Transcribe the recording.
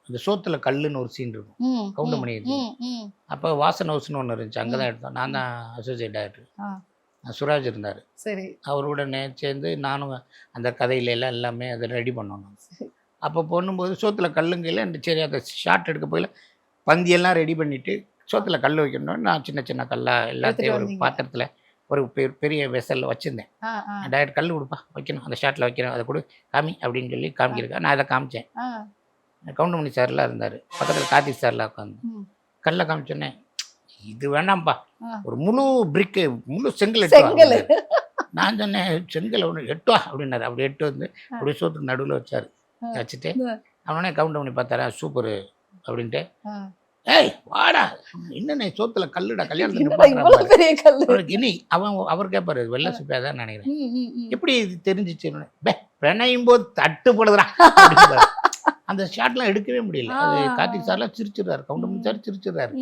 அந்த சோத்துல கல்லுன்னு ஒரு சீன் இருக்கும் ம், கவுண்டமணி ம், இது. ம், ம். அப்போ வாசன் ஹவுஸ்னு ஒன்று இருந்துச்சு, அங்கே தான் எடுத்தோம். நான் தான் அசோசியேட் டைரக்டர், ஆ, சுராஜ் இருந்தார். சரி. அவரோட சேர்ந்து நானும் அந்த கதையில எல்லாம் எல்லாமே அதை ரெடி பண்ணோம். சரி. அப்போ பண்ணும்போது சோத்துல கல்லுங்கையில் சரி அதை ஷார்ட் எடுக்க போயில பந்தியெல்லாம் ரெடி பண்ணிவிட்டு சோத்துல கல் வைக்கணும்னு நான் சின்ன சின்ன கல்லாக எல்லாத்தையும் ஒரு வந்தீங்க. பாத்திரத்தில் ஒரு பெரிய வெசலில் வச்சுருந்தேன். ஆ, ஆ, டைரக்ட் கல் கொடுப்பா வைக்கணும், அந்த ஷார்ட்டில் வைக்கணும், அதை கொடு காமி அப்படின்னு சொல்லி காமிக்கிறேன். நான் அதை காமிச்சேன். ஆ, கவுண்டமணி சார்லாம் இருந்தார், பக்கத்தில் கார்த்திக் சார்லாம் உட்காந்து ம். கல்லை காமிச்சோன்னே இது வேணாம்ப்பா, ஆ. ஒரு முழு பிரிக்கு முழு செங்கல் செங்கல். எட்டு. நான் சொன்னேன் செங்கல் ஒன்று எட்டுவா அப்படின்னாரு. அப்படி எட்டு வந்து அப்படியே சோத்துக்கு நடுவில் வச்சார். வச்சுட்டு அவனே கவுண்டமணி பார்த்தாரா சூப்பரு அப்படின்ட்டு, ஆ. ஏய் வாடா என்னண்ணே சோத்துல கல்லுடா என்னடா இவ்வளவு பெரிய கல்லு? கல்யாணத்துக்கு இனி அவர் கேட்பாரு வெள்ளை சுப்பையாதான் நினைக்கிறேன், ம், ம், ம். எப்படி இது தெரிஞ்சிச்சு? பிணையும் போது தட்டுப்படுதுடா அப்படிம்பாரு. அந்த ஷாட்லாம் எடுக்கவே முடியல. அது கார்த்திக் சார்லாம் சிரிச்சிடுறாரு, கவுண்டமணி சார் சிரிச்சிடுறாரு.